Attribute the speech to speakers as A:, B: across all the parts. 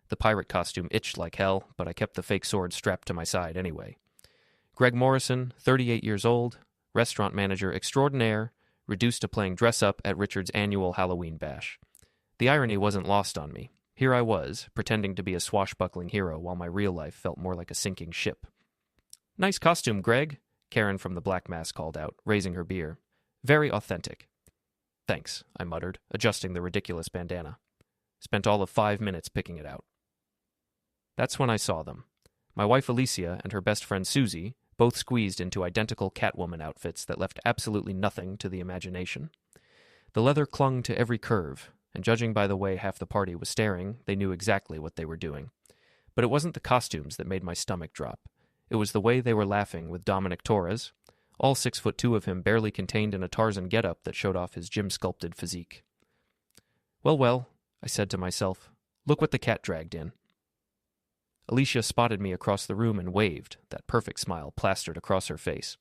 A: The pirate costume itched like hell, but I kept the fake sword strapped to my side anyway. Greg Morrison, 38 years old, restaurant manager extraordinaire, reduced to playing dress-up at Richard's annual Halloween bash. The irony wasn't lost on me. Here I was, pretending to be a swashbuckling hero while my real life felt more like a sinking ship. "Nice costume, Greg," Karen from the Black Mass called out, raising her beer. "Very authentic." "Thanks," I muttered, adjusting the ridiculous bandana. Spent all of 5 minutes picking it out. That's when I saw them. My wife Alicia and her best friend Susie, both squeezed into identical Catwoman outfits that left absolutely nothing to the imagination. The leather clung to every curve, and judging by the way half the party was staring, they knew exactly what they were doing. But it wasn't the costumes that made my stomach drop. It was the way they were laughing with Dominic Torres, all 6'2" of him barely contained in a Tarzan getup that showed off his gym-sculpted physique. Well, I said to myself, look what the cat dragged in. Alicia spotted me across the room and waved, that perfect smile plastered across her face.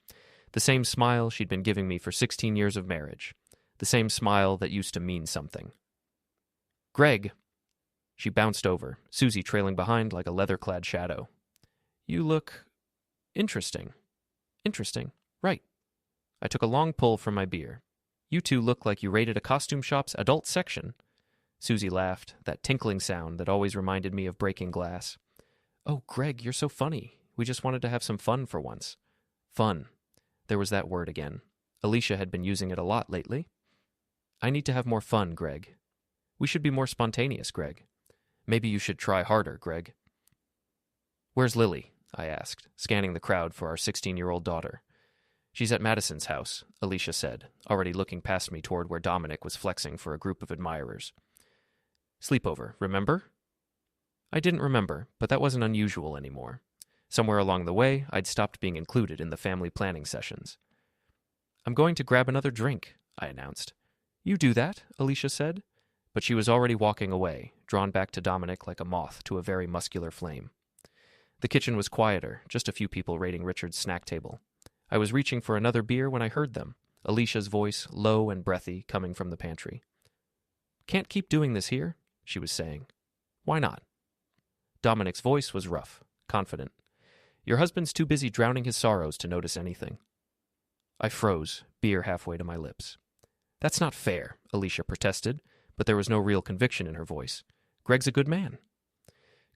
A: The same smile she'd been giving me for 16 years of marriage. The same smile that used to mean something. "Greg." She bounced over, Susie trailing behind like a leather-clad shadow. "You look... interesting." "Interesting. Right." I took a long pull from my beer. "You two look like you raided a costume shop's adult section." Susie laughed, that tinkling sound that always reminded me of breaking glass. "Oh, Greg, you're so funny. We just wanted to have some fun for once." Fun. There was that word again. Alicia had been using it a lot lately. "I need to have more fun, Greg. We should be more spontaneous, Greg. Maybe you should try harder, Greg." "Where's Lily?" I asked, scanning the crowd for our 16-year-old daughter. "She's at Madison's house," Alicia said, already looking past me toward where Dominic was flexing for a group of admirers. "Sleepover, remember?" I didn't remember, but that wasn't unusual anymore. Somewhere along the way, I'd stopped being included in the family planning sessions. "I'm going to grab another drink," I announced. "You do that," Alicia said, but she was already walking away, drawn back to Dominic like a moth to a very muscular flame. The kitchen was quieter, just a few people raiding Richard's snack table. I was reaching for another beer when I heard them, Alicia's voice low and breathy coming from the pantry. "Can't keep doing this here," she was saying. "Why not?" Dominic's voice was rough, confident. "Your husband's too busy drowning his sorrows to notice anything." I froze, beer halfway to my lips. "That's not fair," Alicia protested, but there was no real conviction in her voice. "Greg's a good man."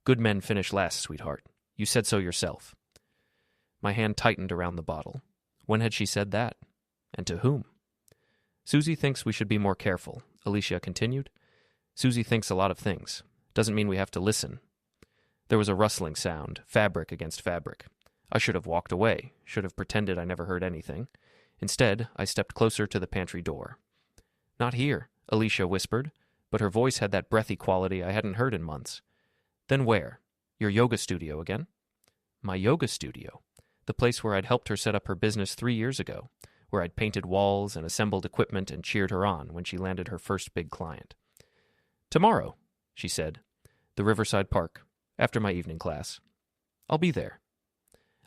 A: "Good men finish last, sweetheart. You said so yourself." My hand tightened around the bottle. When had she said that? And to whom? "Susie thinks we should be more careful," Alicia continued. "Susie thinks a lot of things. Doesn't mean we have to listen." There was a rustling sound, fabric against fabric. I should have walked away, should have pretended I never heard anything. Instead, I stepped closer to the pantry door. "Not here," Alicia whispered, but her voice had that breathy quality I hadn't heard in months. "Then where? Your yoga studio again?" My yoga studio. The place where I'd helped her set up her business 3 years ago, where I'd painted walls and assembled equipment and cheered her on when she landed her first big client. "Tomorrow," she said. "The Riverside Park, after my evening class. I'll be there."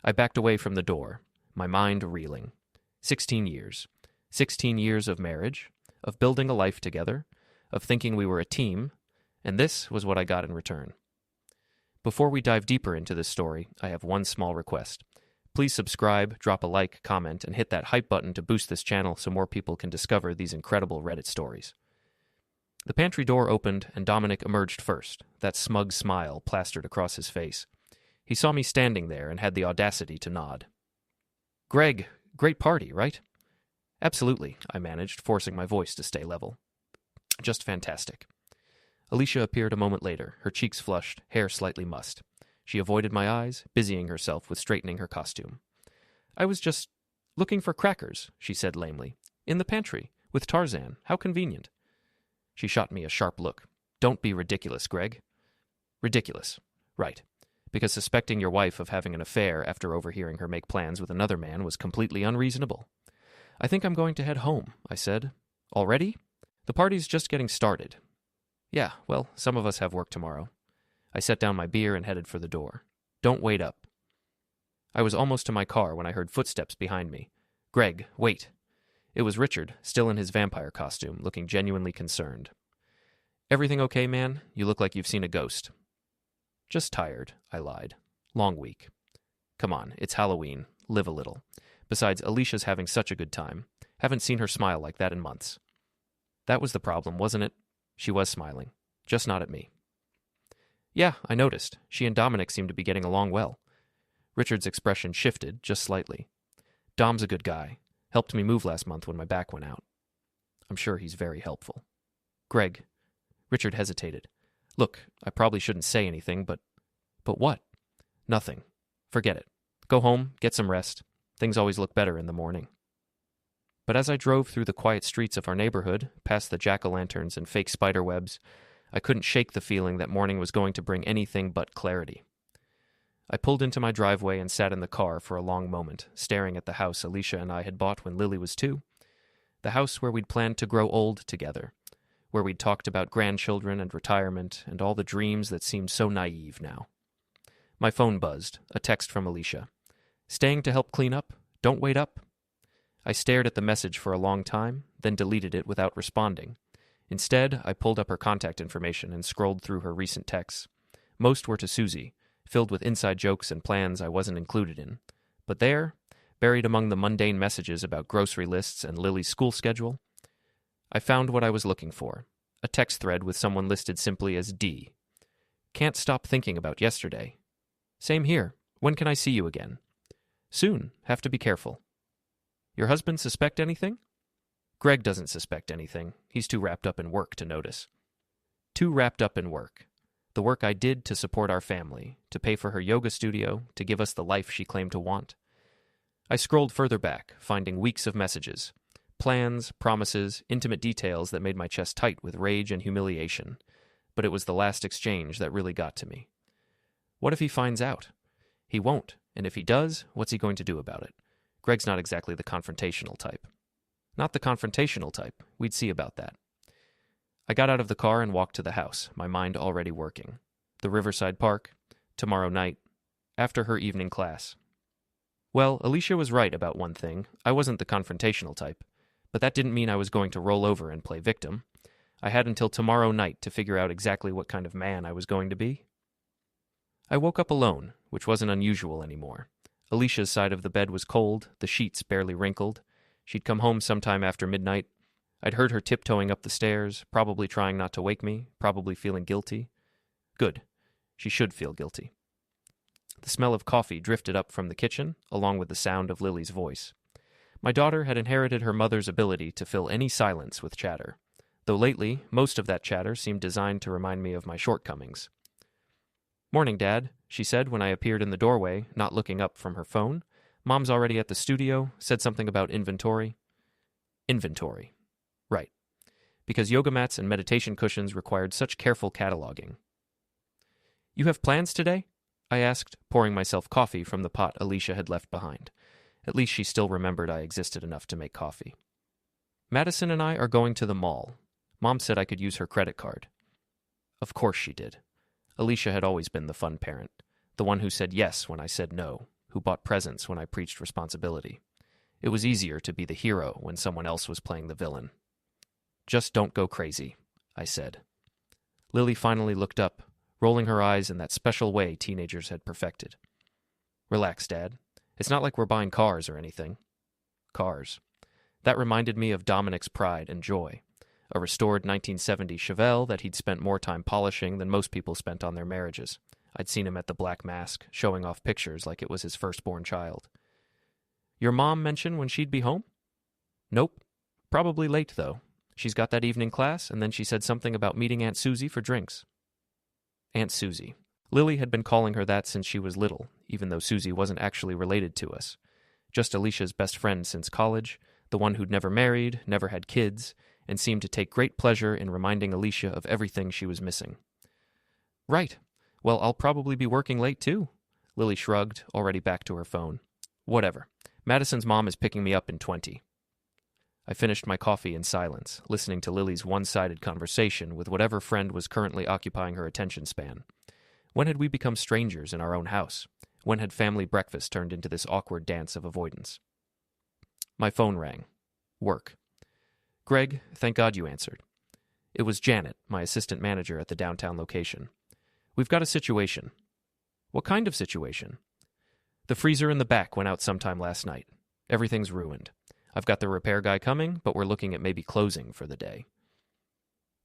A: I backed away from the door, my mind reeling. 16 years. 16 years of marriage, of building a life together, of thinking we were a team, and this was what I got in return. Before we dive deeper into this story, I have one small request. Please subscribe, drop a like, comment, and hit that hype button to boost this channel so more people can discover these incredible Reddit stories. The pantry door opened, and Dominic emerged first, that smug smile plastered across his face. He saw me standing there and had the audacity to nod. "Greg, great party, right?" "Absolutely," I managed, forcing my voice to stay level. "Just fantastic." Alicia appeared a moment later, her cheeks flushed, hair slightly mussed. She avoided my eyes, busying herself with straightening her costume. "I was just looking for crackers," she said lamely. "In the pantry, with Tarzan. How convenient." She shot me a sharp look. "Don't be ridiculous, Greg." "Ridiculous. Right. Because suspecting your wife of having an affair after overhearing her make plans with another man was completely unreasonable." "I think I'm going to head home," I said. "Already?" "The party's just getting started." "Yeah, well, some of us have work tomorrow." I set down my beer and headed for the door. "Don't wait up." I was almost to my car when I heard footsteps behind me. "Greg, wait." It was Richard, still in his vampire costume, looking genuinely concerned. "Everything okay, man? You look like you've seen a ghost." Just tired, I lied. Long week. Come on, it's Halloween. Live a little. Besides, Alicia's having such a good time. Haven't seen her smile like that in months. That was the problem, wasn't it? She was smiling. Just not at me. Yeah, I noticed. She and Dominic seemed to be getting along well. Richard's expression shifted, just slightly. Dom's a good guy. Helped me move last month when my back went out. I'm sure he's very helpful. Greg. Richard hesitated. Look, I probably shouldn't say anything, but... But what? Nothing. Forget it. Go home, get some rest. Things always look better in the morning. But as I drove through the quiet streets of our neighborhood, past the jack-o'-lanterns and fake spider webs, I couldn't shake the feeling that morning was going to bring anything but clarity. I pulled into my driveway and sat in the car for a long moment, staring at the house Alicia and I had bought when Lily was 2. The house where we'd planned to grow old together, where we'd talked about grandchildren and retirement and all the dreams that seemed so naive now. My phone buzzed, a text from Alicia. Staying to help clean up? Don't wait up. I stared at the message for a long time, then deleted it without responding. Instead, I pulled up her contact information and scrolled through her recent texts. Most were to Susie, filled with inside jokes and plans I wasn't included in. But there, buried among the mundane messages about grocery lists and Lily's school schedule, I found what I was looking for, a text thread with someone listed simply as D. Can't stop thinking about yesterday. Same here. When can I see you again? Soon. Have to be careful. Your husband suspect anything? Greg doesn't suspect anything. He's too wrapped up in work to notice. Too wrapped up in work. The work I did to support our family, to pay for her yoga studio, to give us the life she claimed to want. I scrolled further back, finding weeks of messages. Plans, promises, intimate details that made my chest tight with rage and humiliation. But it was the last exchange that really got to me. What if he finds out? He won't, and if he does, what's he going to do about it? Greg's not exactly the confrontational type. Not the confrontational type. We'd see about that. I got out of the car and walked to the house, my mind already working. The Riverside Park, tomorrow night, after her evening class. Well, Alicia was right about one thing. I wasn't the confrontational type. But that didn't mean I was going to roll over and play victim. I had until tomorrow night to figure out exactly what kind of man I was going to be. I woke up alone, which wasn't unusual anymore. Alicia's side of the bed was cold, the sheets barely wrinkled. She'd come home sometime after midnight. I'd heard her tiptoeing up the stairs, probably trying not to wake me, probably feeling guilty. Good. She should feel guilty. The smell of coffee drifted up from the kitchen, along with the sound of Lily's voice. My daughter had inherited her mother's ability to fill any silence with chatter, though lately most of that chatter seemed designed to remind me of my shortcomings. Morning, Dad, she said when I appeared in the doorway, not looking up from her phone. Mom's already at the studio, said something about inventory. Inventory. Right. Because yoga mats and meditation cushions required such careful cataloging. You have plans today? I asked, pouring myself coffee from the pot Alicia had left behind. At least she still remembered I existed enough to make coffee. Madison and I are going to the mall. Mom said I could use her credit card. Of course she did. Alicia had always been the fun parent, the one who said yes when I said no, who bought presents when I preached responsibility. It was easier to be the hero when someone else was playing the villain. Just don't go crazy, I said. Lily finally looked up, rolling her eyes in that special way teenagers had perfected. Relax, Dad. It's not like we're buying cars or anything. Cars. That reminded me of Dominic's pride and joy. A restored 1970 Chevelle that he'd spent more time polishing than most people spent on their marriages. I'd seen him at the Black Mask, showing off pictures like it was his firstborn child. Your mom mention when she'd be home? Nope. Probably late, though. She's got that evening class, and then she said something about meeting Aunt Susie for drinks. Aunt Susie. Lily had been calling her that since she was little, even though Susie wasn't actually related to us. Just Alicia's best friend since college, the one who'd never married, never had kids, and seemed to take great pleasure in reminding Alicia of everything she was missing. Right. Well, I'll probably be working late, too. Lily shrugged, already back to her phone. Whatever. Madison's mom is picking me up in 20. I finished my coffee in silence, listening to Lily's one-sided conversation with whatever friend was currently occupying her attention span. When had we become strangers in our own house? When had family breakfast turned into this awkward dance of avoidance? My phone rang. Work. Greg, thank God you answered. It was Janet, my assistant manager at the downtown location. We've got a situation. What kind of situation? The freezer in the back went out sometime last night. Everything's ruined. I've got the repair guy coming, but we're looking at maybe closing for the day.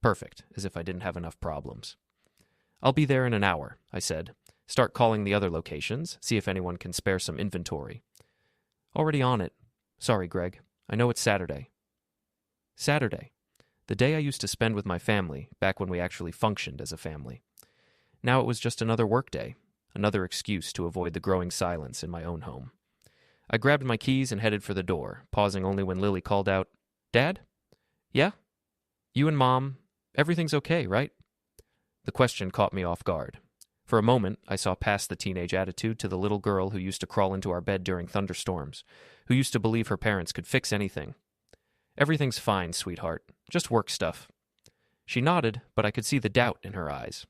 A: Perfect, as if I didn't have enough problems. I'll be there in an hour, I said. Start calling the other locations, see if anyone can spare some inventory. Already on it. Sorry, Greg. I know it's Saturday. Saturday. The day I used to spend with my family, back when we actually functioned as a family. Now it was just another work day, another excuse to avoid the growing silence in my own home. I grabbed my keys and headed for the door, pausing only when Lily called out, Dad? Yeah? You and Mom, everything's okay, right? The question caught me off guard. For a moment, I saw past the teenage attitude to the little girl who used to crawl into our bed during thunderstorms, who used to believe her parents could fix anything. Everything's fine, sweetheart. Just work stuff. She nodded, but I could see the doubt in her eyes.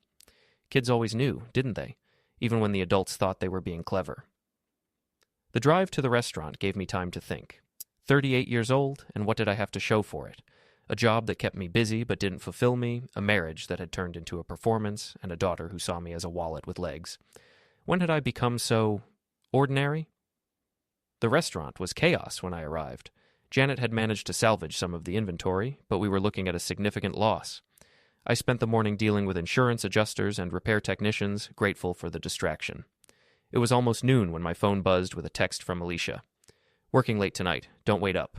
A: Kids always knew, didn't they? Even when the adults thought they were being clever. The drive to the restaurant gave me time to think. 38 years old, and what did I have to show for it? A job that kept me busy but didn't fulfill me, a marriage that had turned into a performance, and a daughter who saw me as a wallet with legs. When had I become so ordinary? The restaurant was chaos when I arrived. Janet had managed to salvage some of the inventory, but we were looking at a significant loss. I spent the morning dealing with insurance adjusters and repair technicians, grateful for the distraction. It was almost noon when my phone buzzed with a text from Alicia. Working late tonight. Don't wait up.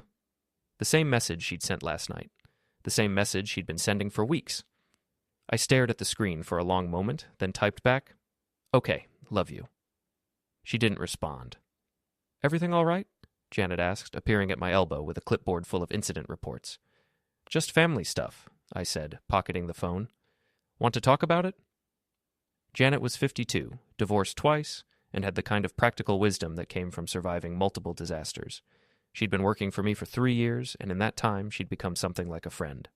A: The same message she'd sent last night. The same message she'd been sending for weeks. I stared at the screen for a long moment, then typed back, Okay, love you. She didn't respond. Everything all right? Janet asked, appearing at my elbow with a clipboard full of incident reports. Just family stuff, I said, pocketing the phone. Want to talk about it? Janet was 52, divorced twice, and had the kind of practical wisdom that came from surviving multiple disasters. She'd been working for me for 3 years, and in that time she'd become something like a friend.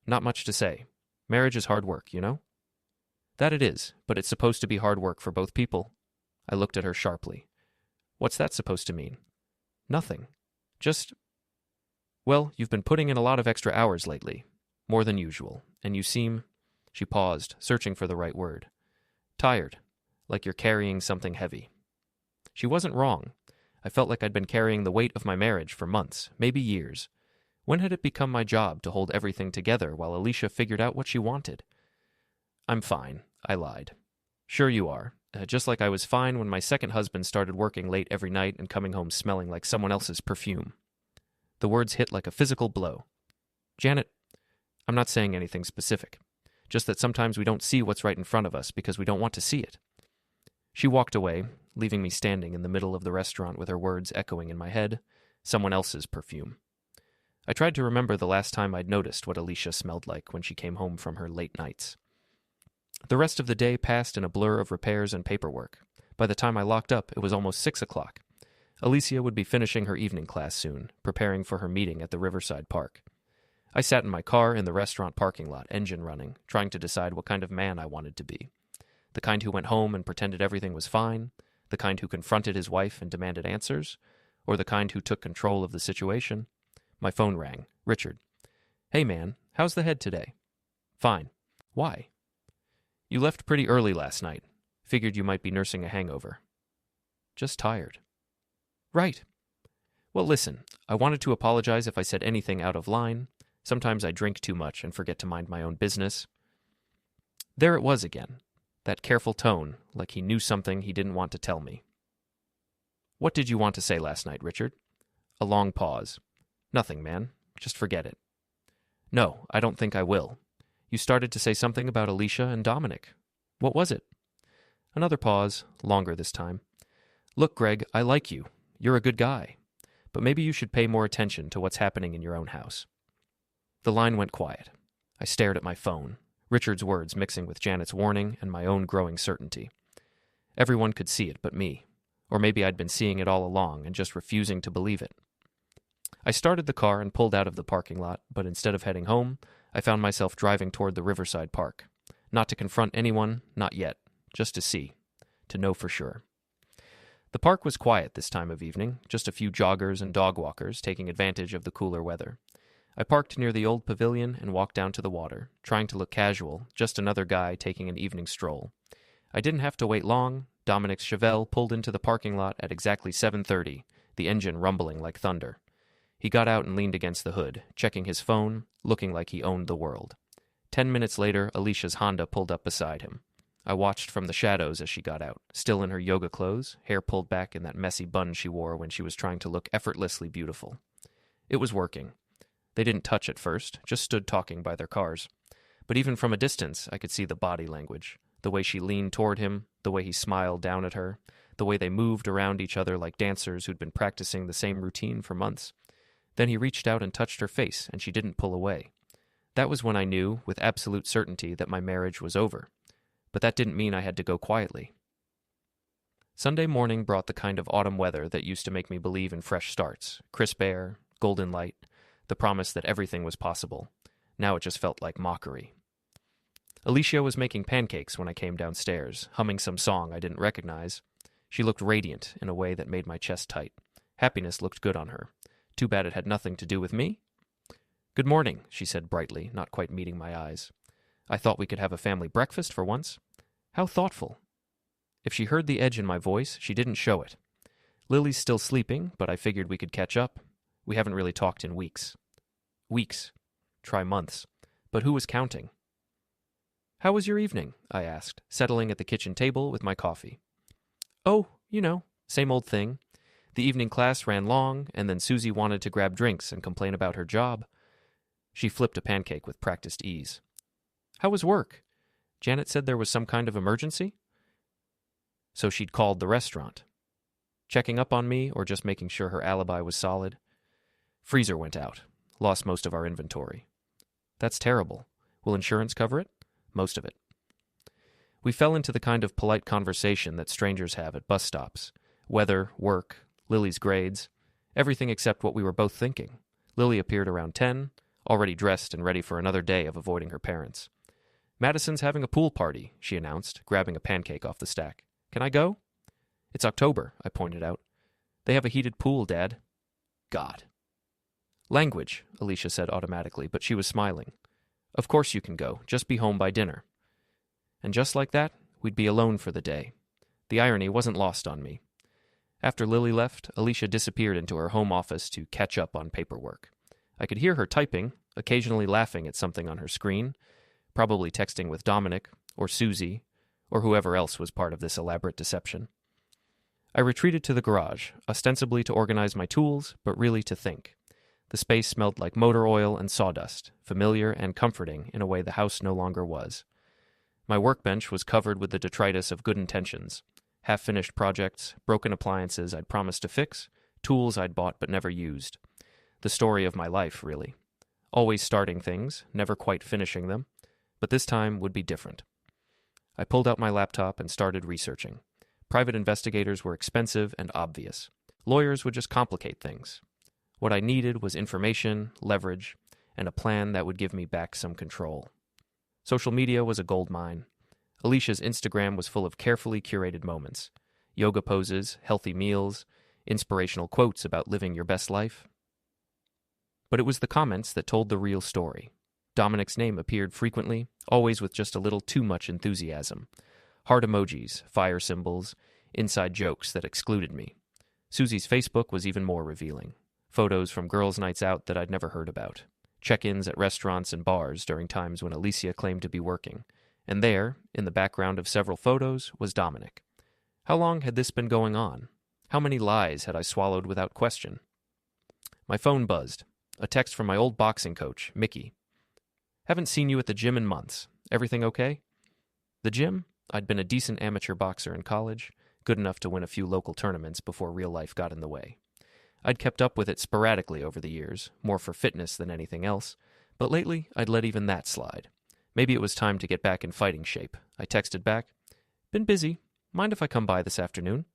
A: Not much to say. Marriage is hard work, you know? That it is, but it's supposed to be hard work for both people. I looked at her sharply. What's that supposed to mean? Nothing. Just... Well, you've been putting in a lot of extra hours lately. More than usual. And you seem... She paused, searching for the right word. Tired. Like you're carrying something heavy. She wasn't wrong. I felt like I'd been carrying the weight of my marriage for months, maybe years. When had it become my job to hold everything together while Alicia figured out what she wanted? I'm fine, I lied. Sure you are. Just like I was fine when my second husband started working late every night and coming home smelling like someone else's perfume. The words hit like a physical blow. Janet, I'm not saying anything specific. Just that sometimes we don't see what's right in front of us because we don't want to see it. She walked away, leaving me standing in the middle of the restaurant with her words echoing in my head, someone else's perfume. I tried to remember the last time I'd noticed what Alicia smelled like when she came home from her late nights. The rest of the day passed in a blur of repairs and paperwork. By the time I locked up, it was almost 6 o'clock. Alicia would be finishing her evening class soon, preparing for her meeting at the Riverside Park. I sat in my car in the restaurant parking lot, engine running, trying to decide what kind of man I wanted to be. The kind who went home and pretended everything was fine, the kind who confronted his wife and demanded answers, or the kind who took control of the situation. My phone rang. Richard. Hey man, how's the head today? Fine. Why? You left pretty early last night. Figured you might be nursing a hangover. Just tired. Right. Well, listen, I wanted to apologize if I said anything out of line. Sometimes I drink too much and forget to mind my own business. There it was again. That careful tone, like he knew something he didn't want to tell me. What did you want to say last night, Richard? A long pause. Nothing, man. Just forget it. No, I don't think I will. You started to say something about Alicia and Dominic. What was it? Another pause, longer this time. Look, Greg, I like you. You're a good guy. But maybe you should pay more attention to what's happening in your own house. The line went quiet. I stared at my phone. Richard's words mixing with Janet's warning and my own growing certainty. Everyone could see it but me. Or maybe I'd been seeing it all along and just refusing to believe it. I started the car and pulled out of the parking lot, but instead of heading home, I found myself driving toward the Riverside Park. Not to confront anyone, not yet. Just to see. To know for sure. The park was quiet this time of evening, just a few joggers and dog walkers taking advantage of the cooler weather. I parked near the old pavilion and walked down to the water, trying to look casual, just another guy taking an evening stroll. I didn't have to wait long. Dominic's Chevelle pulled into the parking lot at exactly 7:30, the engine rumbling like thunder. He got out and leaned against the hood, checking his phone, looking like he owned the world. 10 minutes later, Alicia's Honda pulled up beside him. I watched from the shadows as she got out, still in her yoga clothes, hair pulled back in that messy bun she wore when she was trying to look effortlessly beautiful. It was working. They didn't touch at first, just stood talking by their cars. But even from a distance, I could see the body language, the way she leaned toward him, the way he smiled down at her, the way they moved around each other like dancers who'd been practicing the same routine for months. Then he reached out and touched her face, and she didn't pull away. That was when I knew, with absolute certainty, that my marriage was over. But that didn't mean I had to go quietly. Sunday morning brought the kind of autumn weather that used to make me believe in fresh starts, crisp air, golden light, the promise that everything was possible. Now it just felt like mockery. Alicia was making pancakes when I came downstairs, humming some song I didn't recognize. She looked radiant in a way that made my chest tight. Happiness looked good on her. Too bad it had nothing to do with me. "Good morning," she said brightly, not quite meeting my eyes. "I thought we could have a family breakfast for once." How thoughtful. If she heard the edge in my voice, she didn't show it. Lily's still sleeping, but I figured we could catch up. We haven't really talked in weeks. Weeks. Try months. But who was counting? "How was your evening?" I asked, settling at the kitchen table with my coffee. "Oh, same old thing. The evening class ran long, and then Susie wanted to grab drinks and complain about her job." She flipped a pancake with practiced ease. "How was work? Janet said there was some kind of emergency?" So she'd called the restaurant. Checking up on me or just making sure her alibi was solid? Freezer went out. Lost most of our inventory. That's terrible. Will insurance cover it? Most of it. We fell into the kind of polite conversation that strangers have at bus stops. Weather, work, Lily's grades, everything except what we were both thinking. Lily appeared around 10, already dressed and ready for another day of avoiding her parents. "Madison's having a pool party," she announced, grabbing a pancake off the stack. "Can I go?" "It's October," I pointed out. "They have a heated pool, Dad." God. "Language," Alicia said automatically, but she was smiling. "Of course you can go. Just be home by dinner." And just like that, we'd be alone for the day. The irony wasn't lost on me. After Lily left, Alicia disappeared into her home office to catch up on paperwork. I could hear her typing, occasionally laughing at something on her screen, probably texting with Dominic, or Susie, or whoever else was part of this elaborate deception. I retreated to the garage, ostensibly to organize my tools, but really to think. The space smelled like motor oil and sawdust, familiar and comforting in a way the house no longer was. My workbench was covered with the detritus of good intentions. Half-finished projects, broken appliances I'd promised to fix, tools I'd bought but never used. The story of my life, really. Always starting things, never quite finishing them, but this time would be different. I pulled out my laptop and started researching. Private investigators were expensive and obvious. Lawyers would just complicate things. What I needed was information, leverage, and a plan that would give me back some control. Social media was a gold mine. Alicia's Instagram was full of carefully curated moments. Yoga poses, healthy meals, inspirational quotes about living your best life. But it was the comments that told the real story. Dominic's name appeared frequently, always with just a little too much enthusiasm. Heart emojis, fire symbols, inside jokes that excluded me. Susie's Facebook was even more revealing. Photos from girls' nights out that I'd never heard about. Check-ins at restaurants and bars during times when Alicia claimed to be working. And there, in the background of several photos, was Dominic. How long had this been going on? How many lies had I swallowed without question? My phone buzzed. A text from my old boxing coach, Mickey. "Haven't seen you at the gym in months. Everything okay?" The gym? I'd been a decent amateur boxer in college, good enough to win a few local tournaments before real life got in the way. I'd kept up with it sporadically over the years, more for fitness than anything else, but lately I'd let even that slide. Maybe it was time to get back in fighting shape. I texted back, "Been busy. Mind if I come by this afternoon?"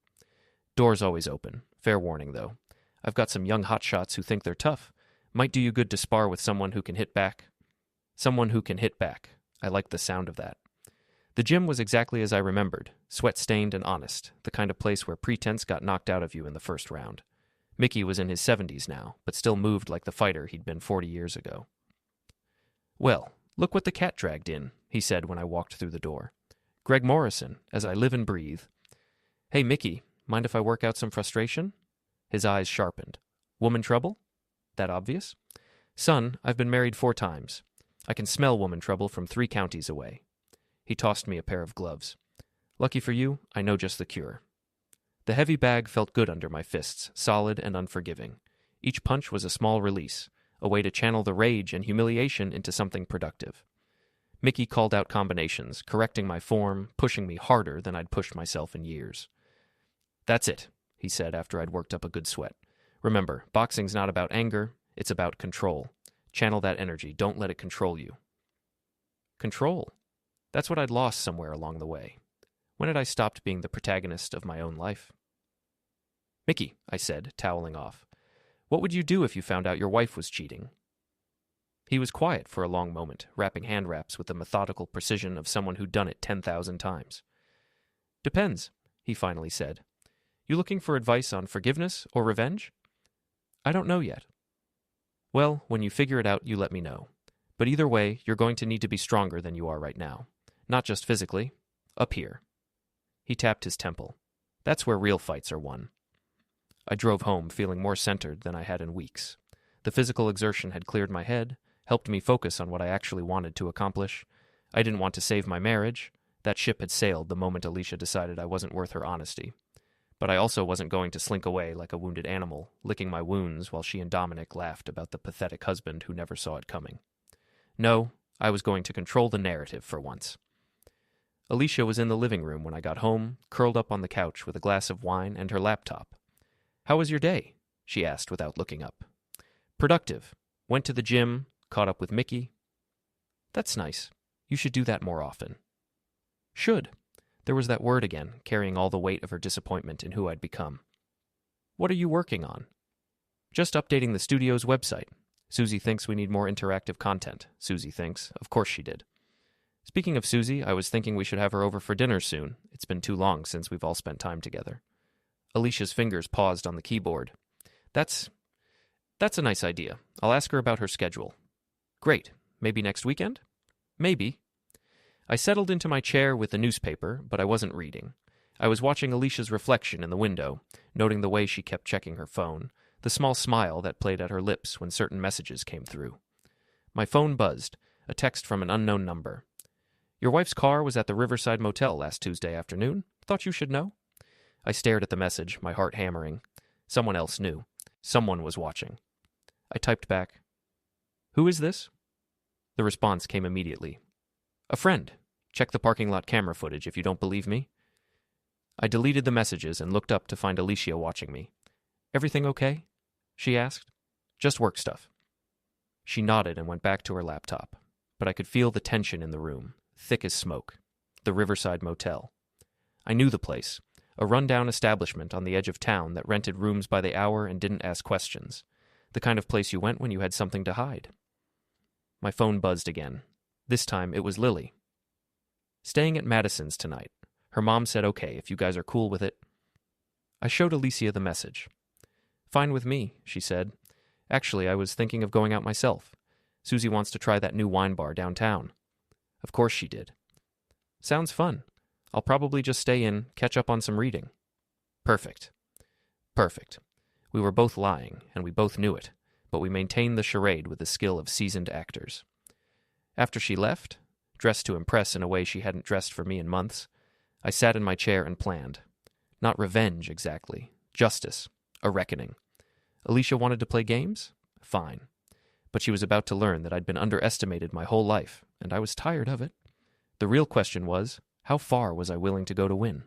A: Door's always open. Fair warning, though. I've got some young hotshots who think they're tough. Might do you good to spar with someone who can hit back. Someone who can hit back. I like the sound of that. The gym was exactly as I remembered, sweat-stained and honest, the kind of place where pretense got knocked out of you in the first round. Mickey was in his 70s now, but still moved like the fighter he'd been 40 years ago. "Well, look what the cat dragged in," he said when I walked through the door. Greg Morrison, as I live and breathe. Hey, Mickey, mind if I work out some frustration? His eyes sharpened. Woman trouble? That obvious? Son, I've been married 4 times. I can smell woman trouble from 3 counties away. He tossed me a pair of gloves. Lucky for you, I know just the cure. The heavy bag felt good under my fists, solid and unforgiving. Each punch was a small release, a way to channel the rage and humiliation into something productive. Mickey called out combinations, correcting my form, pushing me harder than I'd pushed myself in years. That's it, he said after I'd worked up a good sweat. Remember, boxing's not about anger, it's about control. Channel that energy, don't let it control you. Control? That's what I'd lost somewhere along the way. When had I stopped being the protagonist of my own life? Mickey, I said, toweling off, what would you do if you found out your wife was cheating? He was quiet for a long moment, wrapping hand wraps with the methodical precision of someone who'd done it 10,000 times. Depends, he finally said. You looking for advice on forgiveness or revenge? I don't know yet. Well, when you figure it out, you let me know. But either way, you're going to need to be stronger than you are right now. Not just physically. Up here. He tapped his temple. That's where real fights are won. I drove home feeling more centered than I had in weeks. The physical exertion had cleared my head, helped me focus on what I actually wanted to accomplish. I didn't want to save my marriage. That ship had sailed the moment Alicia decided I wasn't worth her honesty. But I also wasn't going to slink away like a wounded animal, licking my wounds while she and Dominic laughed about the pathetic husband who never saw it coming. No, I was going to control the narrative for once. Alicia was in the living room when I got home, curled up on the couch with a glass of wine and her laptop. How was your day? She asked without looking up. Productive. Went to the gym, caught up with Mickey. That's nice. You should do that more often. Should. There was that word again, carrying all the weight of her disappointment in who I'd become. What are you working on? Just updating the studio's website. Susie thinks we need more interactive content. Susie thinks. Of course she did. Speaking of Susie, I was thinking we should have her over for dinner soon. It's been too long since we've all spent time together. Alicia's fingers paused on the keyboard. That's a nice idea. I'll ask her about her schedule. Great. Maybe next weekend? Maybe. I settled into my chair with the newspaper, but I wasn't reading. I was watching Alicia's reflection in the window, noting the way she kept checking her phone, the small smile that played at her lips when certain messages came through. My phone buzzed, a text from an unknown number. Your wife's car was at the Riverside Motel last Tuesday afternoon. Thought you should know. I stared at the message, my heart hammering. Someone else knew. Someone was watching. I typed back, Who is this? The response came immediately. A friend. Check the parking lot camera footage if you don't believe me. I deleted the messages and looked up to find Alicia watching me. Everything okay? She asked. Just work stuff. She nodded and went back to her laptop, but I could feel the tension in the room, thick as smoke. The Riverside Motel. I knew the place, a rundown establishment on the edge of town that rented rooms by the hour and didn't ask questions, the kind of place you went when you had something to hide. My phone buzzed again. This time it was Lily. Staying at Madison's tonight. Her mom said okay if you guys are cool with it. I showed Alicia the message. Fine with me, she said. Actually, I was thinking of going out myself. Susie wants to try that new wine bar downtown. Of course she did. Sounds fun. I'll probably just stay in, catch up on some reading. Perfect. Perfect. We were both lying, and we both knew it, but we maintained the charade with the skill of seasoned actors. After she left, dressed to impress in a way she hadn't dressed for me in months, I sat in my chair and planned. Not revenge, exactly. Justice. A reckoning. Alicia wanted to play games? Fine. But she was about to learn that I'd been underestimated my whole life, and I was tired of it. The real question was, how far was I willing to go to win?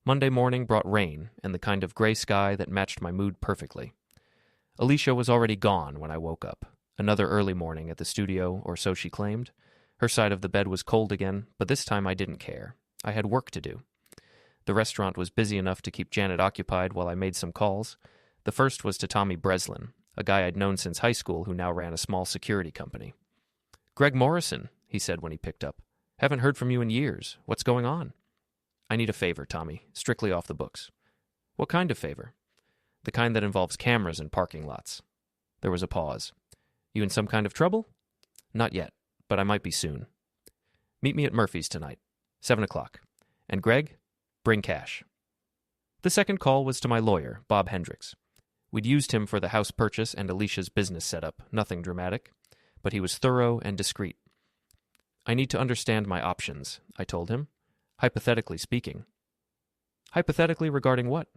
A: Monday morning brought rain and the kind of gray sky that matched my mood perfectly. Alicia was already gone when I woke up. Another early morning at the studio, or so she claimed. Her side of the bed was cold again, but this time I didn't care. I had work to do. The restaurant was busy enough to keep Janet occupied while I made some calls. The first was to Tommy Breslin, a guy I'd known since high school who now ran a small security company. Greg Morrison, he said when he picked up. Haven't heard from you in years. What's going on? I need a favor, Tommy, strictly off the books. What kind of favor? The kind that involves cameras in parking lots. There was a pause. You in some kind of trouble? Not yet, but I might be soon. Meet me at Murphy's tonight. 7 o'clock. And Greg, bring cash. The second call was to my lawyer, Bob Hendricks. We'd used him for the house purchase and Alicia's business setup, nothing dramatic, but he was thorough and discreet. I need to understand my options, I told him, hypothetically speaking. Hypothetically regarding what?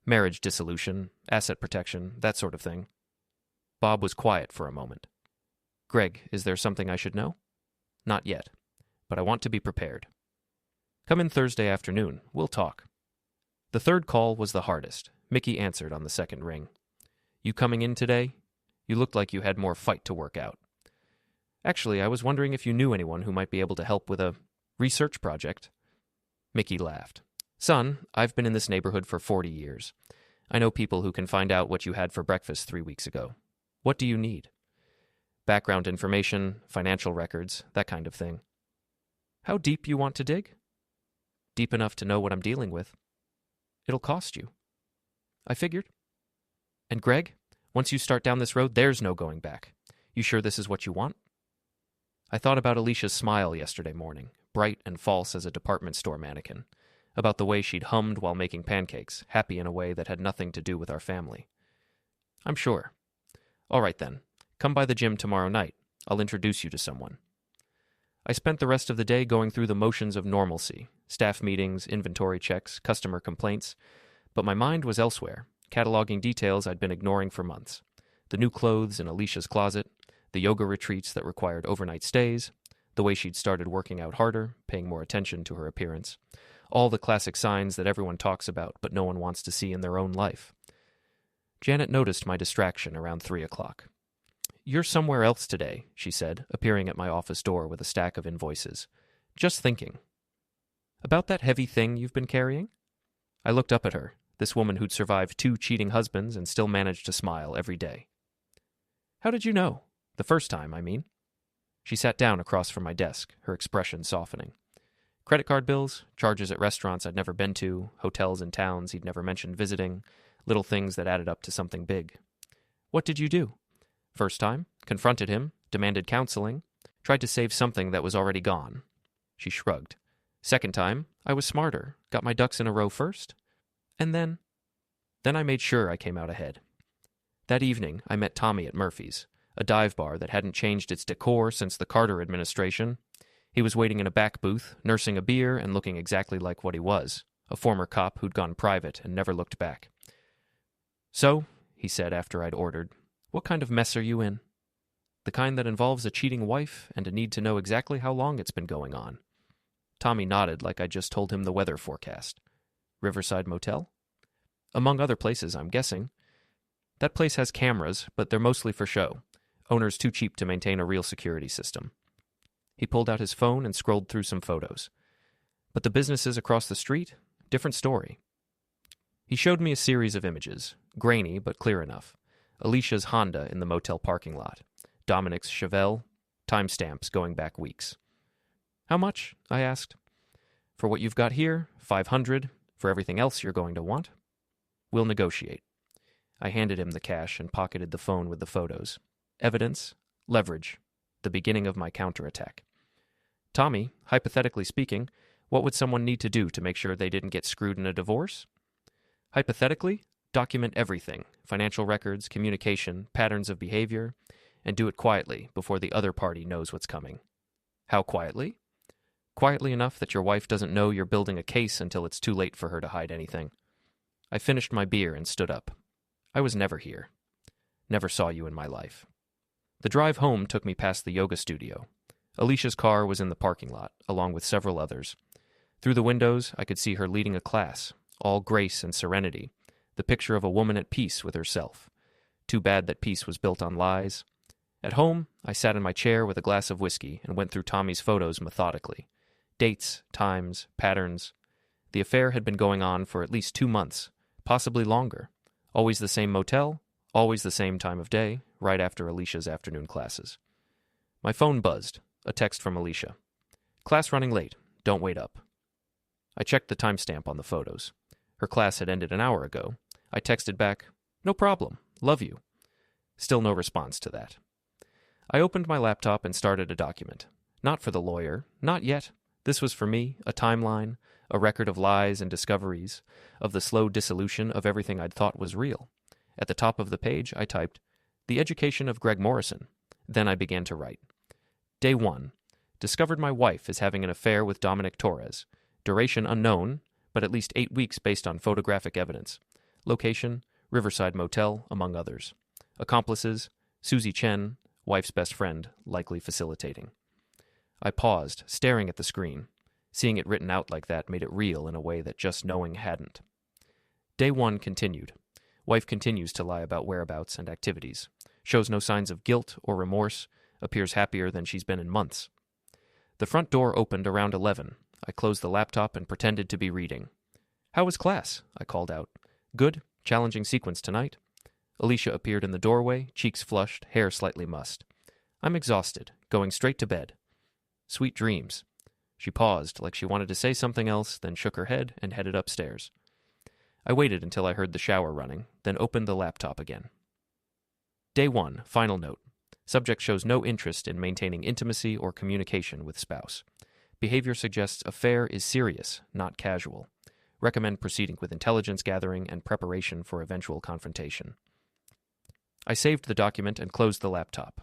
A: Marriage dissolution, asset protection, that sort of thing. Bob was quiet for a moment. Greg, is there something I should know? Not yet, but I want to be prepared. Come in Thursday afternoon. We'll talk. The third call was the hardest. Mickey answered on the second ring. You coming in today? You looked like you had more fight to work out. Actually, I was wondering if you knew anyone who might be able to help with a research project. Mickey laughed. Son, I've been in this neighborhood for 40 years. I know people who can find out what you had for breakfast 3 weeks ago. What do you need? Background information, financial records, that kind of thing. How deep you want to dig? Deep enough to know what I'm dealing with. It'll cost you. I figured. And Greg, once you start down this road, there's no going back. You sure this is what you want? I thought about Alicia's smile yesterday morning, bright and false as a department store mannequin, about the way she'd hummed while making pancakes, happy in a way that had nothing to do with our family. I'm sure. All right then, come by the gym tomorrow night. I'll introduce you to someone. I spent the rest of the day going through the motions of normalcy, staff meetings, inventory checks, customer complaints, but my mind was elsewhere, cataloging details I'd been ignoring for months. The new clothes in Alicia's closet, the yoga retreats that required overnight stays, the way she'd started working out harder, paying more attention to her appearance, all the classic signs that everyone talks about but no one wants to see in their own life. Janet noticed my distraction around 3 o'clock. You're somewhere else today, she said, appearing at my office door with a stack of invoices. Just thinking. About that heavy thing you've been carrying? I looked up at her, this woman who'd survived 2 cheating husbands and still managed to smile every day. How did you know? The first time, I mean. She sat down across from my desk, her expression softening. Credit card bills, charges at restaurants I'd never been to, hotels in towns he'd never mentioned visiting, little things that added up to something big. What did you do? First time, confronted him, demanded counseling, tried to save something that was already gone. She shrugged. Second time, I was smarter, got my ducks in a row first. And then I made sure I came out ahead. That evening, I met Tommy at Murphy's, a dive bar that hadn't changed its decor since the Carter administration. He was waiting in a back booth, nursing a beer and looking exactly like what he was, a former cop who'd gone private and never looked back. So, he said after I'd ordered, what kind of mess are you in? The kind that involves a cheating wife and a need to know exactly how long it's been going on. Tommy nodded like I just told him the weather forecast. Riverside Motel? Among other places, I'm guessing. That place has cameras, but they're mostly for show. Owner's too cheap to maintain a real security system. He pulled out his phone and scrolled through some photos. But the businesses across the street? Different story. He showed me a series of images, grainy but clear enough. Alicia's Honda in the motel parking lot. Dominic's Chevelle. Timestamps going back weeks. How much? I asked. For what you've got here, $500. For everything else you're going to want? We'll negotiate. I handed him the cash and pocketed the phone with the photos. Evidence, leverage, the beginning of my counterattack. Tommy, hypothetically speaking, what would someone need to do to make sure they didn't get screwed in a divorce? Hypothetically, document everything, financial records, communication, patterns of behavior, and do it quietly before the other party knows what's coming. How quietly? Quietly enough that your wife doesn't know you're building a case until it's too late for her to hide anything. I finished my beer and stood up. I was never here. Never saw you in my life. The drive home took me past the yoga studio. Alicia's car was in the parking lot, along with several others. Through the windows, I could see her leading a class, all grace and serenity, the picture of a woman at peace with herself. Too bad that peace was built on lies. At home, I sat in my chair with a glass of whiskey and went through Tommy's photos methodically. Dates, times, patterns. The affair had been going on for at least 2 months, possibly longer. Always the same motel, always the same time of day, right after Alicia's afternoon classes. My phone buzzed, a text from Alicia. Class running late, don't wait up. I checked the timestamp on the photos. Her class had ended an hour ago. I texted back, no problem, love you. Still no response to that. I opened my laptop and started a document. Not for the lawyer, not yet, This was for me a timeline, a record of lies and discoveries, of the slow dissolution of everything I'd thought was real. At the top of the page, I typed, "The education of Greg Morrison." Then I began to write. Day 1. Discovered my wife is having an affair with Dominic Torres. Duration unknown, but at least 8 weeks based on photographic evidence. Location, Riverside Motel, among others. Accomplices, Susie Chen, wife's best friend, likely facilitating. I paused, staring at the screen. Seeing it written out like that made it real in a way that just knowing hadn't. Day 1 continued. Wife continues to lie about whereabouts and activities. Shows no signs of guilt or remorse. Appears happier than she's been in months. The front door opened around 11. I closed the laptop and pretended to be reading. "How was class?" I called out. "Good. Challenging sequence tonight." Alicia appeared in the doorway, cheeks flushed, hair slightly mussed. "I'm exhausted. Going straight to bed." "Sweet dreams." She paused, like she wanted to say something else, then shook her head and headed upstairs. I waited until I heard the shower running, then opened the laptop again. Day 1, final note. Subject shows no interest in maintaining intimacy or communication with spouse. Behavior suggests affair is serious, not casual. Recommend proceeding with intelligence gathering and preparation for eventual confrontation. I saved the document and closed the laptop.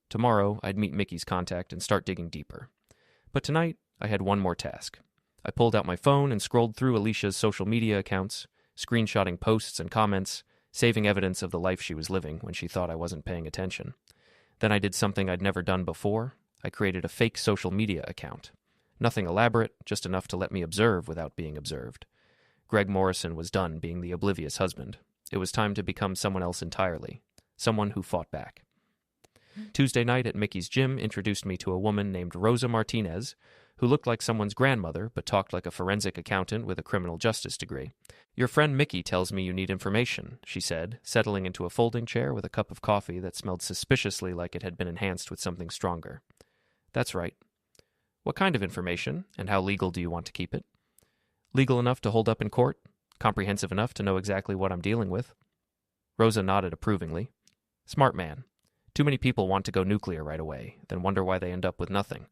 A: Tomorrow, I'd meet Mickey's contact and start digging deeper. But tonight, I had one more task. I pulled out my phone and scrolled through Alicia's social media accounts, screenshotting posts and comments, saving evidence of the life she was living when she thought I wasn't paying attention. Then I did something I'd never done before. I created a fake social media account. Nothing elaborate, just enough to let me observe without being observed. Greg Morrison was done being the oblivious husband. It was time to become someone else entirely. Someone who fought back. Tuesday night at Mickey's gym introduced me to a woman named Rosa Martinez, who looked like someone's grandmother but talked like a forensic accountant with a criminal justice degree. "Your friend Mickey tells me you need information," she said, settling into a folding chair with a cup of coffee that smelled suspiciously like it had been enhanced with something stronger. "That's right." "What kind of information, and how legal do you want to keep it?" "Legal enough to hold up in court, comprehensive enough to know exactly what I'm dealing with." Rosa nodded approvingly. "Smart man. Too many people want to go nuclear right away, then wonder why they end up with nothing."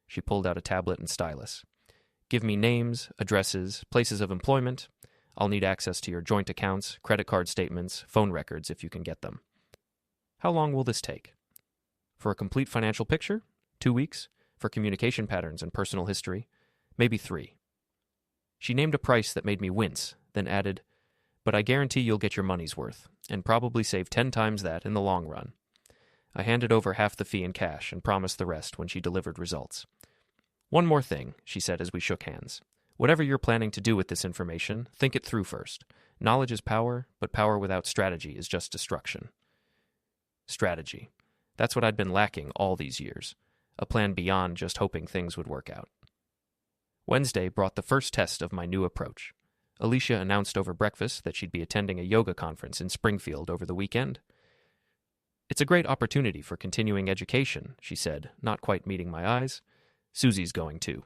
A: She pulled out a tablet and stylus. "Give me names, addresses, places of employment. I'll need access to your joint accounts, credit card statements, phone records if you can get them." "How long will this take?" "For a complete financial picture? 2 weeks. For communication patterns and personal history, maybe 3. She named a price that made me wince, then added, "But I guarantee you'll get your money's worth, and probably save 10 times that in the long run." I handed over half the fee in cash and promised the rest when she delivered results. "One more thing," she said as we shook hands. "Whatever you're planning to do with this information, think it through first. Knowledge is power, but power without strategy is just destruction." Strategy. That's what I'd been lacking all these years. A plan beyond just hoping things would work out. Wednesday brought the first test of my new approach. Alicia announced over breakfast that she'd be attending a yoga conference in Springfield over the weekend. "It's a great opportunity for continuing education," she said, not quite meeting my eyes. "Susie's going too."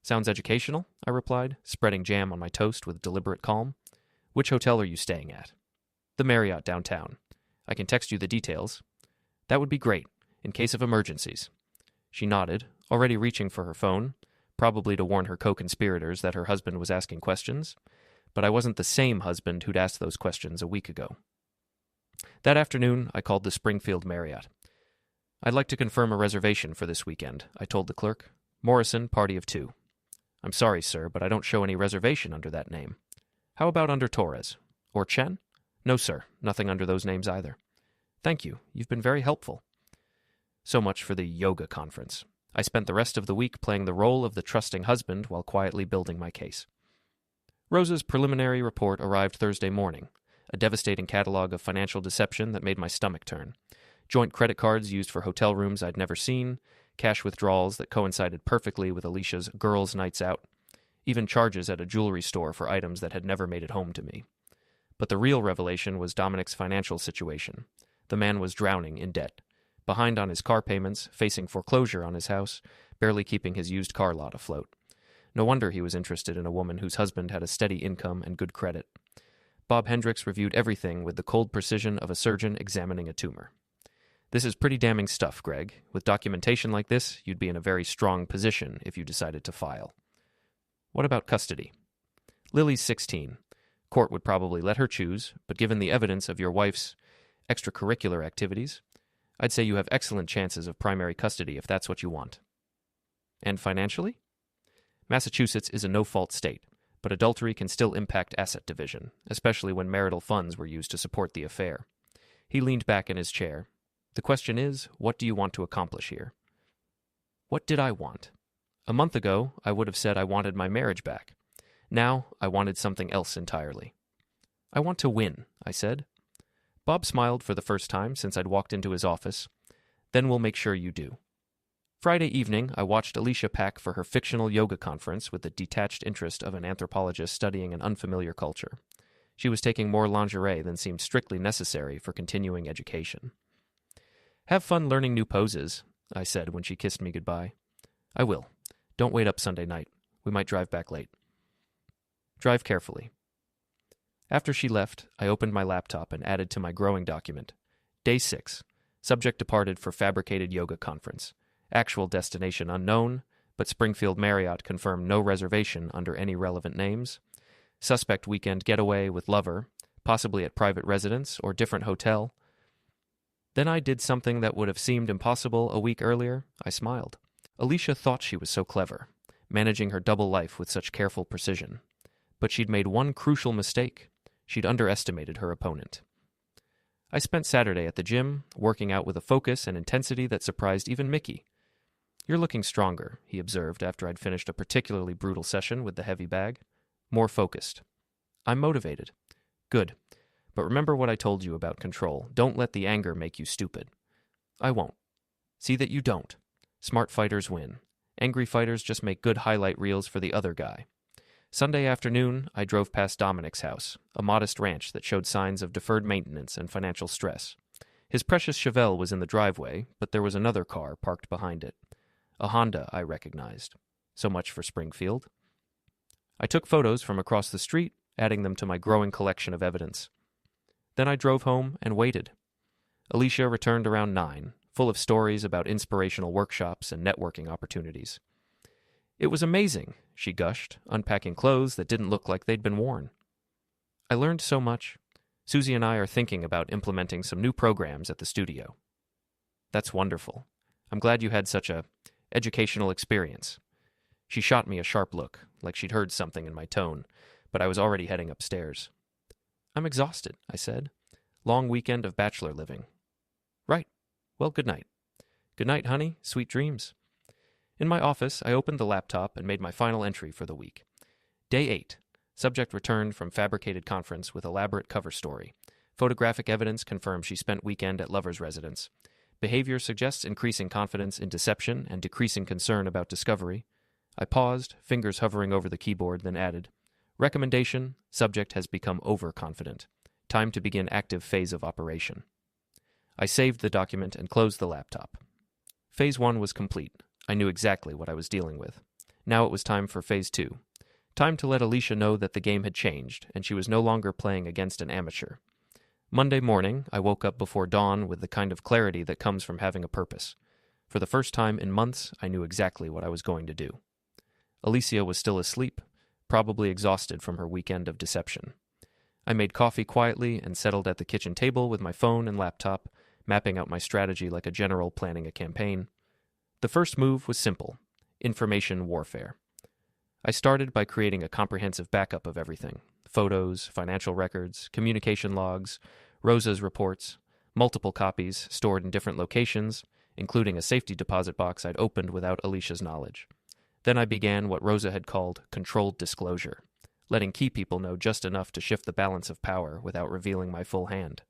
A: "Sounds educational," I replied, spreading jam on my toast with deliberate calm. "Which hotel are you staying at?" "The Marriott downtown. I can text you the details." "That would be great, in case of emergencies." She nodded, already reaching for her phone, probably to warn her co-conspirators that her husband was asking questions, but I wasn't the same husband who'd asked those questions a week ago. That afternoon, I called the Springfield Marriott. "I'd like to confirm a reservation for this weekend," I told the clerk. "Morrison, party of 2. "I'm sorry, sir, but I don't show any reservation under that name." "How about under Torres? Or Chen?" "No, sir, nothing under those names either." "Thank you. You've been very helpful." So much for the yoga conference. I spent the rest of the week playing the role of the trusting husband while quietly building my case. Rosa's preliminary report arrived Thursday morning, a devastating catalog of financial deception that made my stomach turn. Joint credit cards used for hotel rooms I'd never seen, cash withdrawals that coincided perfectly with Alicia's girls' nights out, even charges at a jewelry store for items that had never made it home to me. But the real revelation was Dominic's financial situation. The man was drowning in debt, behind on his car payments, facing foreclosure on his house, barely keeping his used car lot afloat. No wonder he was interested in a woman whose husband had a steady income and good credit. Bob Hendricks reviewed everything with the cold precision of a surgeon examining a tumor. This is pretty damning stuff, Greg. With documentation like this, you'd be in a very strong position if you decided to file. What about custody? Lily's 16. Court would probably let her choose, but given the evidence of your wife's extracurricular activities, I'd say you have excellent chances of primary custody if that's what you want. And financially? Massachusetts is a no-fault state, but adultery can still impact asset division, especially when marital funds were used to support the affair. He leaned back in his chair. The question is, what do you want to accomplish here? What did I want? A month ago, I would have said I wanted my marriage back. Now, I wanted something else entirely. I want to win, I said. Bob smiled for the first time since I'd walked into his office. Then we'll make sure you do. Friday evening, I watched Alicia pack for her fictional yoga conference with the detached interest of an anthropologist studying an unfamiliar culture. She was taking more lingerie than seemed strictly necessary for continuing education. Have fun learning new poses, I said when she kissed me goodbye. I will. Don't wait up Sunday night. We might drive back late. Drive carefully. After she left, I opened my laptop and added to my growing document. Day 6. Subject departed for fabricated yoga conference. Actual destination unknown, but Springfield Marriott confirmed no reservation under any relevant names. Suspect weekend getaway with lover, possibly at private residence or different hotel. Then I did something that would have seemed impossible a week earlier. I smiled. Alicia thought she was so clever, managing her double life with such careful precision. But she'd made one crucial mistake. She'd underestimated her opponent. I spent Saturday at the gym, working out with a focus and intensity that surprised even Mickey. You're looking stronger, he observed after I'd finished a particularly brutal session with the heavy bag. More focused. I'm motivated. Good. But remember what I told you about control. Don't let the anger make you stupid. I won't. See that you don't. Smart fighters win. Angry fighters just make good highlight reels for the other guy. Sunday afternoon, I drove past Dominic's house, a modest ranch that showed signs of deferred maintenance and financial stress. His precious Chevelle was in the driveway, but there was another car parked behind it. A Honda, I recognized. So much for Springfield. I took photos from across the street, adding them to my growing collection of evidence. Then I drove home and waited. Alicia returned around 9, full of stories about inspirational workshops and networking opportunities. It was amazing, she gushed, unpacking clothes that didn't look like they'd been worn. I learned so much. Susie and I are thinking about implementing some new programs at the studio. That's wonderful. I'm glad you had such a educational experience. She shot me a sharp look, like she'd heard something in my tone, but I was already heading upstairs. I'm exhausted, I said. Long weekend of bachelor living. Right. Well, good night. Good night, honey. Sweet dreams. In my office, I opened the laptop and made my final entry for the week. Day 8. Subject returned from fabricated conference with elaborate cover story. Photographic evidence confirms she spent weekend at lover's residence. Behavior suggests increasing confidence in deception and decreasing concern about discovery. I paused, fingers hovering over the keyboard, then added, Recommendation, subject has become overconfident. Time to begin active phase of operation. I saved the document and closed the laptop. Phase 1 was complete. I knew exactly what I was dealing with. Now it was time for Phase 2. Time to let Alicia know that the game had changed, and she was no longer playing against an amateur. Monday morning, I woke up before dawn with the kind of clarity that comes from having a purpose. For the first time in months, I knew exactly what I was going to do. Alicia was still asleep, probably exhausted from her weekend of deception. I made coffee quietly and settled at the kitchen table with my phone and laptop, mapping out my strategy like a general planning a campaign. The first move was simple: information warfare. I started by creating a comprehensive backup of everything: photos, financial records, communication logs, Rosa's reports, multiple copies stored in different locations, including a safety deposit box I'd opened without Alicia's knowledge. Then I began what Rosa had called controlled disclosure, letting key people know just enough to shift the balance of power without revealing my full hand.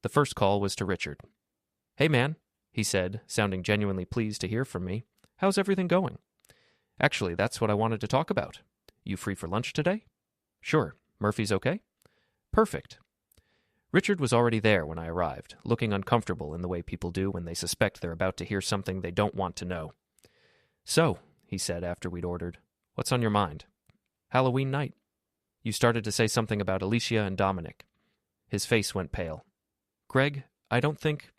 A: The first call was to Richard. "Hey, man," he said, sounding genuinely pleased to hear from me. "How's everything going?" "Actually, that's what I wanted to talk about. You free for lunch today?" "Sure. Murphy's okay?" "Perfect." Richard was already there when I arrived, looking uncomfortable in the way people do when they suspect they're about to hear something they don't want to know. "So," he said after we'd ordered, "what's on your mind?" "Halloween night. You started to say something about Alicia and Dominic." His face went pale. "Greg, I don't think...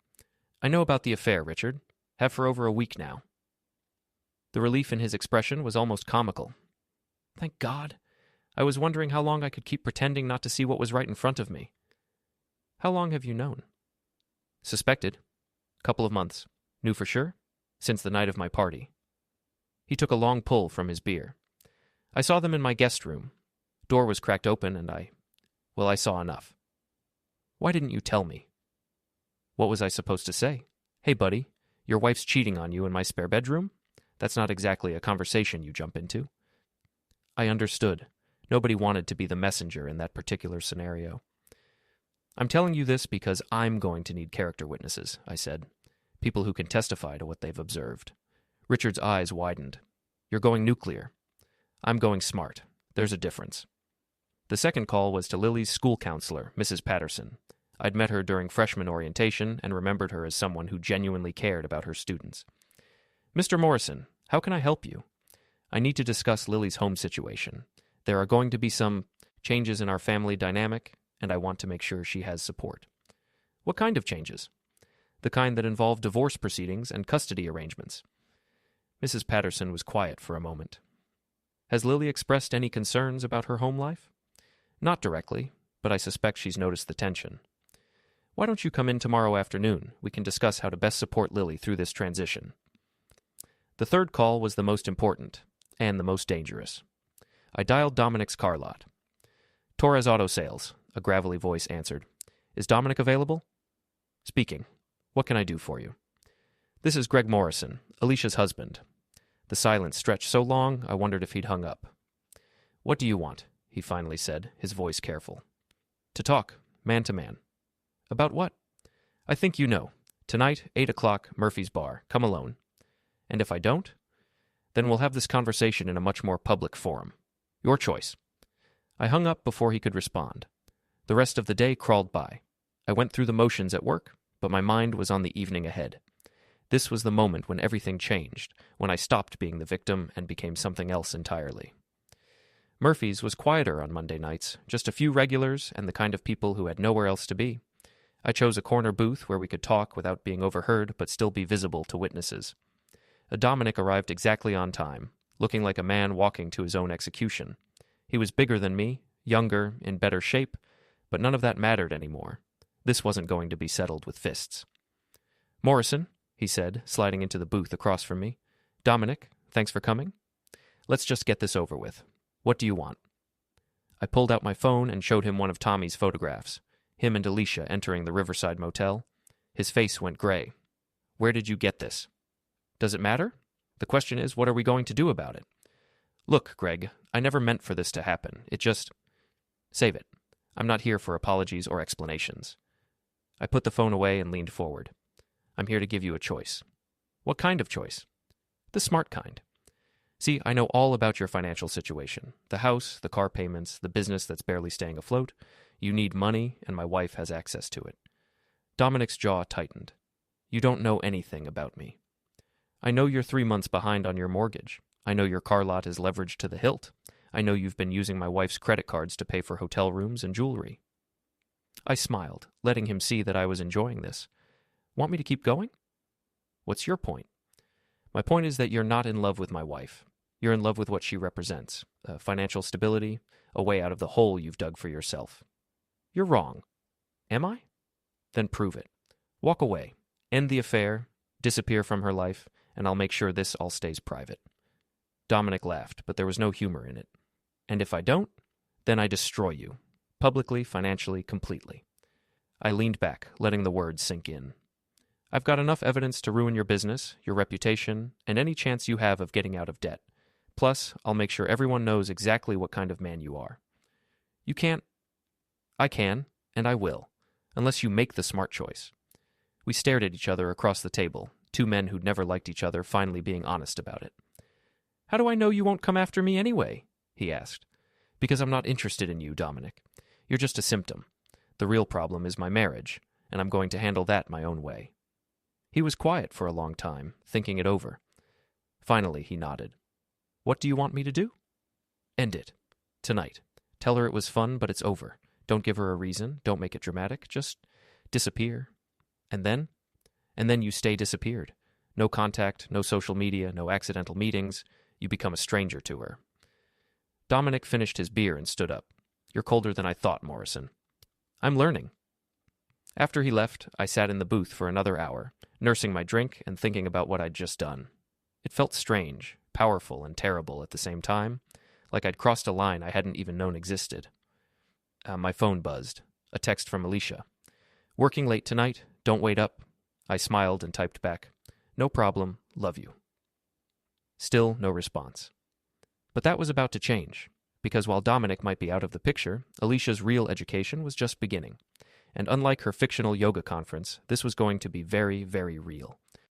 A: I know about the affair, Richard. Have for over a week now. The relief in his expression was almost comical. Thank God. I was wondering how long I could keep pretending not to see what was right in front of me. How long have you known? Suspected. Couple of months. Knew for sure? Since the night of my party. He took a long pull from his beer. I saw them in my guest room. Door was cracked open and I saw enough. Why didn't you tell me? What was I supposed to say? Hey, buddy, your wife's cheating on you in my spare bedroom? That's not exactly a conversation you jump into. I understood. Nobody wanted to be the messenger in that particular scenario. I'm telling you this because I'm going to need character witnesses, I said. People who can testify to what they've observed. Richard's eyes widened. You're going nuclear. I'm going smart. There's a difference. The second call was to Lily's school counselor, Mrs. Patterson. I'd met her during freshman orientation and remembered her as someone who genuinely cared about her students. Mr. Morrison, how can I help you? I need to discuss Lily's home situation. There are going to be some changes in our family dynamic, and I want to make sure she has support. What kind of changes? The kind that involve divorce proceedings and custody arrangements. Mrs. Patterson was quiet for a moment. Has Lily expressed any concerns about her home life? Not directly, but I suspect she's noticed the tension. Why don't you come in tomorrow afternoon? We can discuss how to best support Lily through this transition. The third call was the most important, and the most dangerous. I dialed Dominic's car lot. Torres Auto Sales, a gravelly voice answered. Is Dominic available? Speaking. What can I do for you? This is Greg Morrison, Alicia's husband. The silence stretched so long, I wondered if he'd hung up. What do you want? He finally said, his voice careful. To talk, man to man. About what? I think you know. Tonight, 8 o'clock, Murphy's Bar. Come alone. And if I don't? Then we'll have this conversation in a much more public forum. Your choice. I hung up before he could respond. The rest of the day crawled by. I went through the motions at work, but my mind was on the evening ahead. This was the moment when everything changed, when I stopped being the victim and became something else entirely. Murphy's was quieter on Monday nights, just a few regulars and the kind of people who had nowhere else to be. I chose a corner booth where we could talk without being overheard but still be visible to witnesses. Dominic arrived exactly on time, looking like a man walking to his own execution. He was bigger than me, younger, in better shape, but none of that mattered anymore. This wasn't going to be settled with fists. Morrison, he said, sliding into the booth across from me. Dominic, thanks for coming. Let's just get this over with. What do you want? I pulled out my phone and showed him one of Tommy's photographs, him and Alicia entering the Riverside Motel. His face went gray. Where did you get this? Does it matter? The question is, what are we going to do about it? Look, Greg, I never meant for this to happen. It just... Save it. I'm not here for apologies or explanations. I put the phone away and leaned forward. I'm here to give you a choice. What kind of choice? The smart kind. See, I know all about your financial situation. The house, the car payments, the business that's barely staying afloat. You need money, and my wife has access to it. Dominic's jaw tightened. You don't know anything about me. I know you're 3 months behind on your mortgage. I know your car lot is leveraged to the hilt. I know you've been using my wife's credit cards to pay for hotel rooms and jewelry. I smiled, letting him see that I was enjoying this. Want me to keep going? What's your point? My point is that you're not in love with my wife. You're in love with what she represents, financial stability, a way out of the hole you've dug for yourself. You're wrong. Am I? Then prove it. Walk away, end the affair, disappear from her life, and I'll make sure this all stays private. Dominic laughed, but there was no humor in it. And if I don't, then I destroy you. Publicly, financially, completely. I leaned back, letting the words sink in. I've got enough evidence to ruin your business, your reputation, and any chance you have of getting out of debt. Plus, I'll make sure everyone knows exactly what kind of man you are. You can't... I can, and I will, unless you make the smart choice. We stared at each other across the table, two men who'd never liked each other finally being honest about it. How do I know you won't come after me anyway? He asked. Because I'm not interested in you, Dominic. You're just a symptom. The real problem is my marriage, and I'm going to handle that my own way. He was quiet for a long time, thinking it over. Finally, he nodded. What do you want me to do? End it. Tonight. Tell her it was fun, but it's over. Don't give her a reason. Don't make it dramatic. Just disappear. And then? And then you stay disappeared. No contact, no social media, no accidental meetings. You become a stranger to her. Dominic finished his beer and stood up. You're colder than I thought, Morrison. I'm learning. After he left, I sat in the booth for another hour, nursing my drink and thinking about what I'd just done. It felt strange, powerful, and terrible at the same time, like I'd crossed a line I hadn't even known existed. My phone buzzed. A text from Alicia. Working late tonight? Don't wait up. I smiled and typed back. No problem. Love you. Still no response. But that was about to change, because while Dominic might be out of the picture, Alicia's real education was just beginning. And unlike her fictional yoga conference, this was going to be very, very real.